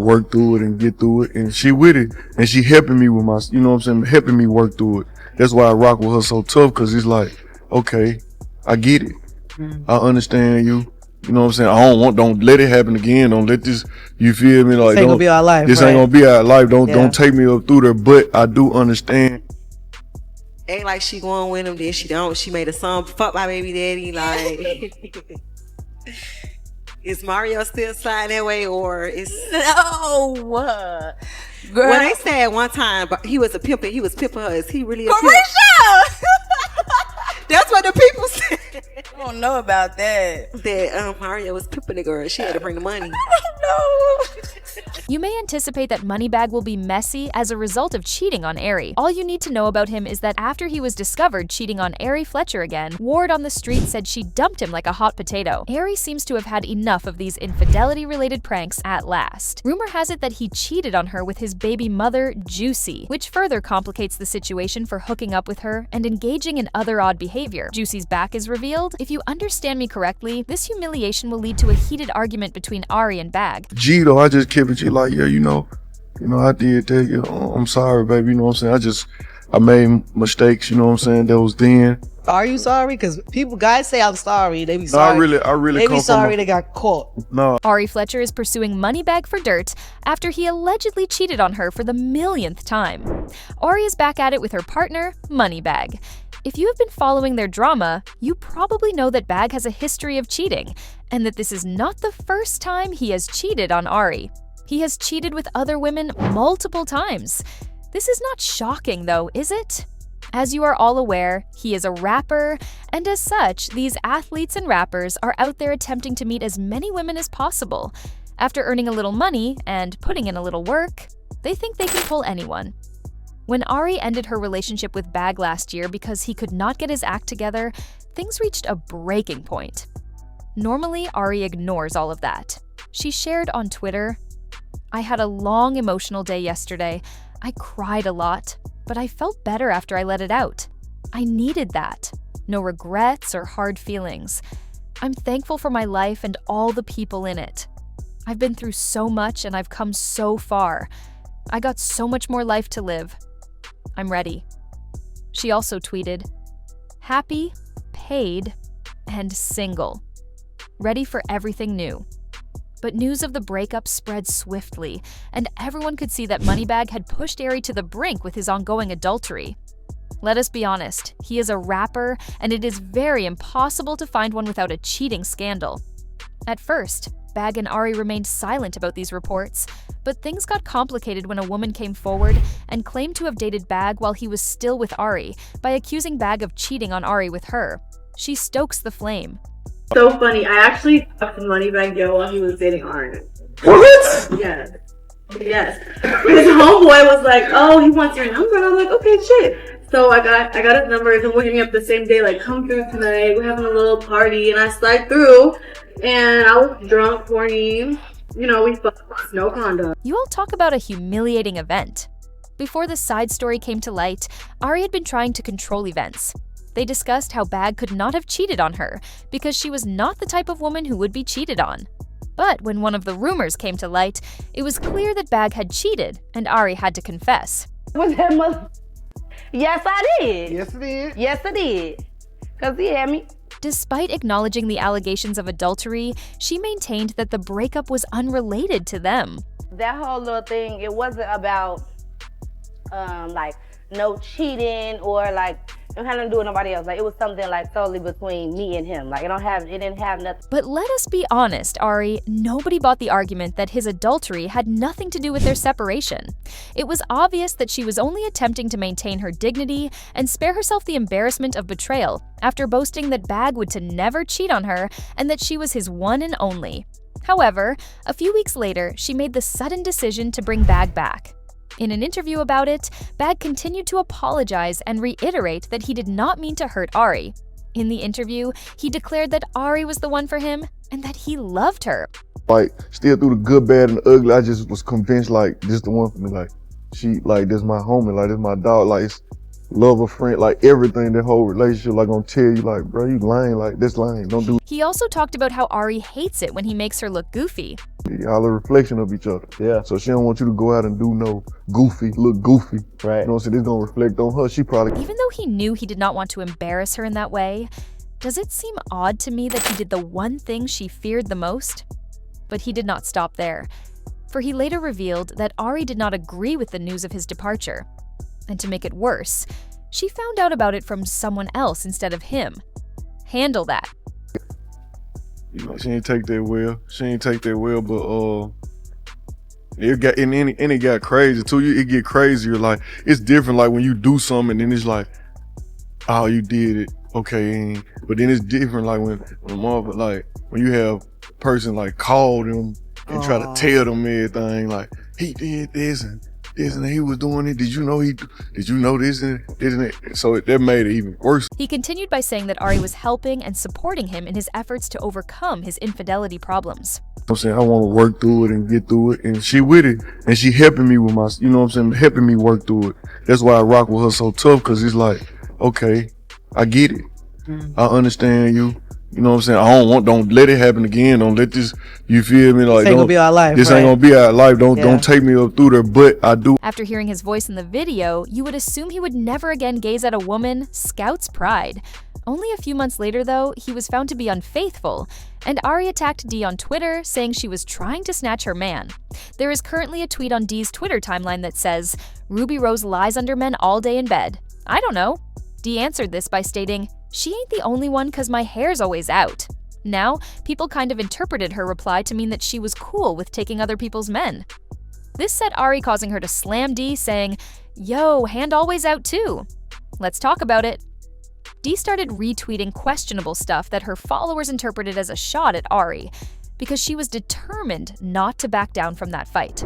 work through it and get through it. And she with it. And she helping me with my, you know what I'm saying, helping me work through it. That's why I rock with her so tough, cause it's like, okay, I get it. I understand you. You know what I'm saying? Don't let it happen again. Don't let this, you feel me? Like, this ain't gonna be our life. This ain't gonna be our life. Don't take me up through there. But I do understand. Ain't like she going with him, then she don't. She made a song, fuck my baby daddy. Like, is Mario still sliding that way, or is no? Girl, when they said one time, but he was pimping her. Is he really a pimp? That's what the people said. I don't know about that. That Mario was pimping the girl. She had to bring the money. No. You may anticipate that Moneybagg will be messy as a result of cheating on Ari. All you need to know about him is that after he was discovered cheating on Ari Fletcher again, word on the street said she dumped him like a hot potato. Ari seems to have had enough of these infidelity-related pranks at last. Rumor has it that he cheated on her with his baby mother, Juicy, which further complicates the situation for hooking up with her and engaging in other odd behavior. Juicy's back is revealed. If you understand me correctly, this humiliation will lead to a heated argument between Ari and Bagg. G though, I just kept it like, yeah, you know, I did that. You know, I'm sorry, baby. You know what I'm saying? I made mistakes. You know what I'm saying? That was then. Are you sorry? Because guys say I'm sorry. They be sorry. No, I really. They be sorry they got caught. No. Ari Fletcher is pursuing Moneybagg for dirt after he allegedly cheated on her for the millionth time. Ari is back at it with her partner, Moneybagg. If you have been following their drama, you probably know that Bagg has a history of cheating, and that this is not the first time he has cheated on Ari. He has cheated with other women multiple times. This is not shocking though, is it? As you are all aware, he is a rapper, and as such, these athletes and rappers are out there attempting to meet as many women as possible. After earning a little money and putting in a little work, they think they can pull anyone. When Ari ended her relationship with Bagg last year because he could not get his act together, things reached a breaking point. Normally, Ari ignores all of that. She shared on Twitter, "I had a long emotional day yesterday. I cried a lot, but I felt better after I let it out. I needed that. No regrets or hard feelings. I'm thankful for my life and all the people in it. I've been through so much and I've come so far. I got so much more life to live. I'm ready." She also tweeted, "Happy, paid, and single. Ready for everything new." But news of the breakup spread swiftly, and everyone could see that Moneybagg had pushed Ari to the brink with his ongoing adultery. Let us be honest, he is a rapper, and it is very impossible to find one without a cheating scandal. At first, Bagg and Ari remained silent about these reports, but things got complicated when a woman came forward and claimed to have dated Bagg while he was still with Ari by accusing Bagg of cheating on Ari with her. She stokes the flame. So funny. I actually talked to Moneybagg Yo while he was dating Ari. What? Yes. His homeboy was like, "Oh, he wants your number," and I'm like, "Okay, shit." So I got his number, and we're hitting up the same day, like, "Come through tonight. We're having a little party," and I slide through, and I was drunk, horny. You know, we fucked, no condom. You all talk about a humiliating event. Before the side story came to light, Ari had been trying to control events. They discussed how Bagg could not have cheated on her because she was not the type of woman who would be cheated on. But when one of the rumors came to light, it was clear that Bagg had cheated and Ari had to confess. Was that mother? Yes, I did. Yes, it did. Yes, I did. Because he had me. Despite acknowledging the allegations of adultery, she maintained that the breakup was unrelated to them. That whole little thing, it wasn't about like no cheating or like it had nothing to do with nobody else. Like it was something like solely between me and him. Like it didn't have nothing. But let us be honest, Ari, nobody bought the argument that his adultery had nothing to do with their separation. It was obvious that she was only attempting to maintain her dignity and spare herself the embarrassment of betrayal after boasting that Bagg would to never cheat on her and that she was his one and only. However, a few weeks later, she made the sudden decision to bring Bagg back. In an interview about it, Bagg continued to apologize and reiterate that he did not mean to hurt Ari. In the interview, he declared that Ari was the one for him and that he loved her. Like, still through the good, bad, and the ugly, I just was convinced, like, this the one for me. Like, this my homie, like, this my dog. Like, love a friend, like everything, the whole relationship, like gonna tell you, like, bro, you lying, like this lying, don't do He also talked about how Ari hates it when he makes her look goofy. it. Y'all a reflection of each other. Yeah. So she don't want you to go out and do no goofy, look goofy. Right. You know what I'm saying? It's gonna reflect on her. She probably Even though he knew he did not want to embarrass her in that way, does it seem odd to me that he did the one thing she feared the most? But he did not stop there, for he later revealed that Ari did not agree with the news of his departure. And to make it worse, she found out about it from someone else instead of him. Handle that. you know, she ain't take that well. She ain't take that well, but it got and it got crazy too. It get crazier. Like it's different. Like when you do something, and then it's like, oh, you did it, okay. But then it's different. Like when like when you have a person like call them and try to tell them everything. Like he did this and he was doing it. Did you know this and that? So that made it even worse. He continued by saying that Ari was helping and supporting him in his efforts to overcome his infidelity problems. I'm saying I want to work through it and get through it, and she with it, and she helping me with my, you know what I'm saying, helping me work through it. That's why I rock with her so tough, cause it's like, okay, I get it, I understand you. You know what I'm saying? Don't let it happen again. Don't let this, you feel me? Like, This ain't gonna be our life, This right? ain't gonna be our life. Don't take me up through there, but I do. After hearing his voice in the video, you would assume he would never again gaze at a woman. Scout's pride. Only a few months later, though, he was found to be unfaithful, and Ari attacked Dee on Twitter, saying she was trying to snatch her man. There is currently a tweet on Dee's Twitter timeline that says, "Ruby Rose lies under men all day in bed. I don't know." Dee answered this by stating, "She ain't the only one 'cause my hair's always out." Now, people kind of interpreted her reply to mean that she was cool with taking other people's men. This set Ari causing her to slam Dee, saying, "Yo, hand always out too." Let's talk about it. Dee started retweeting questionable stuff that her followers interpreted as a shot at Ari, because she was determined not to back down from that fight.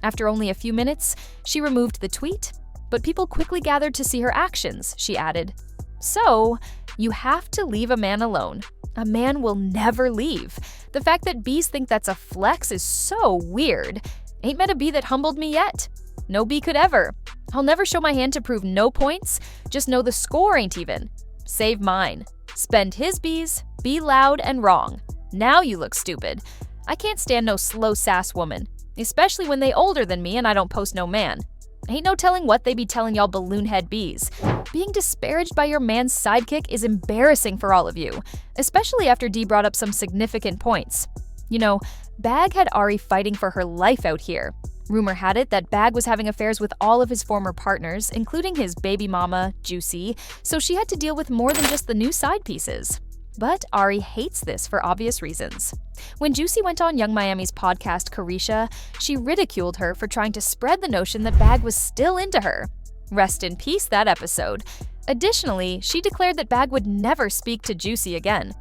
After only a few minutes, she removed the tweet, but people quickly gathered to see her actions, she added. So, you have to leave a man alone. A man will never leave. The fact that bees think that's a flex is so weird. Ain't met a bee that humbled me yet. No bee could ever. I'll never show my hand to prove no points, just know the score ain't even. Save mine. Spend his bees, be loud and wrong. Now you look stupid. I can't stand no slow sass woman, especially when they older than me and I don't post no man. Ain't no telling what they be telling y'all balloon-head bees. Being disparaged by your man's sidekick is embarrassing for all of you, especially after Dee brought up some significant points. You know, Bag had Ari fighting for her life out here. Rumor had it that Bag was having affairs with all of his former partners, including his baby mama, Juicy, so she had to deal with more than just the new side pieces. But Ari hates this for obvious reasons. When Juicy went on Young Miami's podcast Carisha, she ridiculed her for trying to spread the notion that Bag was still into her. Rest in peace, that episode. Additionally, she declared that Bag would never speak to Juicy again.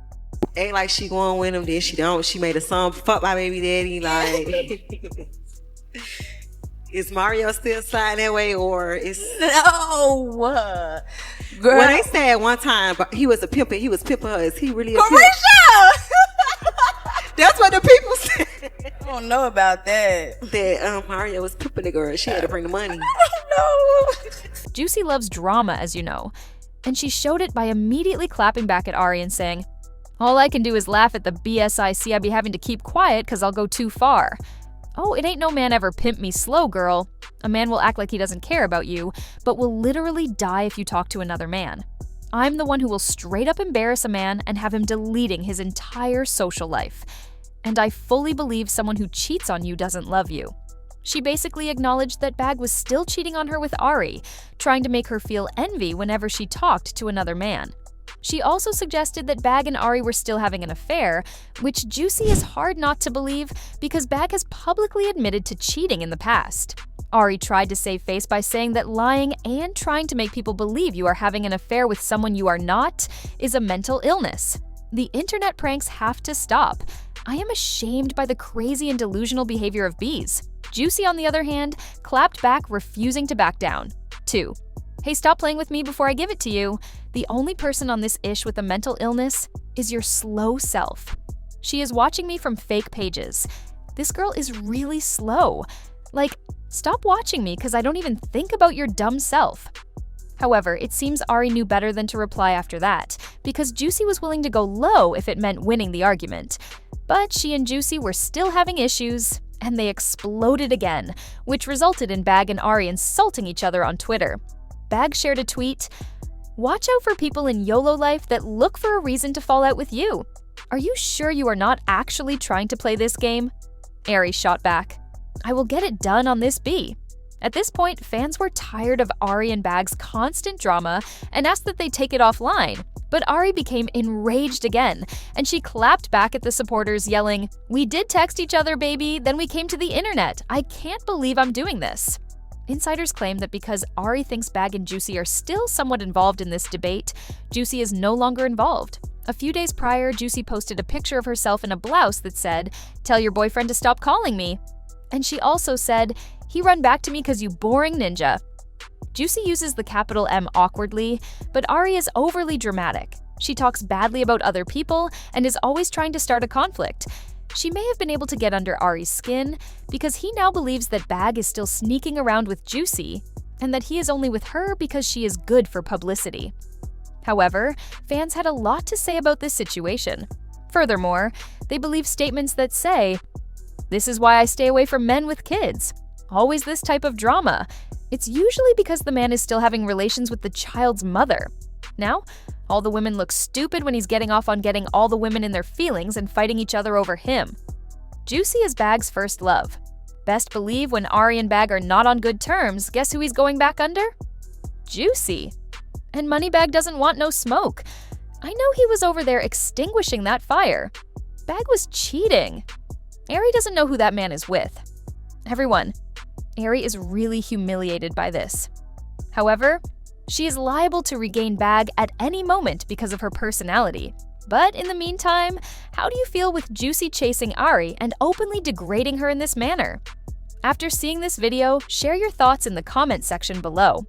Ain't like she going with him, then she don't. She made a song, fuck my baby daddy, like... Is Mario still sliding that way, or is... No, girl. Well, they said one time, but he was pimping her. Is he really a pimp? Carisha! That's what the people said. I don't know about that. That Mario was pimping the girl. She had to bring the money. No. Juicy loves drama, as you know, and she showed it by immediately clapping back at Ari and saying, "All I can do is laugh at the BS I see I be having to keep quiet 'cause I'll go too far. Oh, it ain't no man ever pimp me slow, girl. A man will act like he doesn't care about you, but will literally die if you talk to another man. I'm the one who will straight up embarrass a man and have him deleting his entire social life. And I fully believe someone who cheats on you doesn't love you." She basically acknowledged that Bag was still cheating on her with Ari, trying to make her feel envy whenever she talked to another man. She also suggested that Bag and Ari were still having an affair, which Juicy is hard not to believe because Bag has publicly admitted to cheating in the past. Ari tried to save face by saying that lying and trying to make people believe you are having an affair with someone you are not is a mental illness. The internet pranks have to stop. I am ashamed by the crazy and delusional behavior of bees. Juicy, on the other hand, clapped back, refusing to back down. 2. Hey, stop playing with me before I give it to you. The only person on this ish with a mental illness is your slow self. She is watching me from fake pages. This girl is really slow. Like, stop watching me because I don't even think about your dumb self. However, it seems Ari knew better than to reply after that, because Juicy was willing to go low if it meant winning the argument. But she and Juicy were still having issues, and they exploded again, which resulted in Bag and Ari insulting each other on Twitter. Bag shared a tweet, "Watch out for people in YOLO life that look for a reason to fall out with you. Are you sure you are not actually trying to play this game?" Ari shot back, "I will get it done on this B." At this point, fans were tired of Ari and Bag's constant drama and asked that they take it offline. But Ari became enraged again, and she clapped back at the supporters, yelling, "We did text each other, baby, then we came to the internet. I can't believe I'm doing this." Insiders claim that because Ari thinks Bag and Juicy are still somewhat involved in this debate, Juicy is no longer involved. A few days prior, Juicy posted a picture of herself in a blouse that said, "Tell your boyfriend to stop calling me." And she also said, "He run back to me 'cause you boring ninja." Juicy uses the capital M awkwardly, but Ari is overly dramatic. She talks badly about other people and is always trying to start a conflict. She may have been able to get under Ari's skin because he now believes that Bag is still sneaking around with Juicy and that he is only with her because she is good for publicity. However, fans had a lot to say about this situation. Furthermore, they believe statements that say, "This is why I stay away from men with kids. Always this type of drama. It's usually because the man is still having relations with the child's mother. Now, all the women look stupid when he's getting off on getting all the women in their feelings and fighting each other over him." Juicy is Bag's first love. Best believe when Ari and Bag are not on good terms, guess who he's going back under? Juicy. And Moneybagg doesn't want no smoke. I know he was over there extinguishing that fire. Bag was cheating. Ari doesn't know who that man is with. Everyone, Ari is really humiliated by this. However, she is liable to regain Bag at any moment because of her personality. But in the meantime, how do you feel with Juicy chasing Ari and openly degrading her in this manner? After seeing this video, share your thoughts in the comment section below.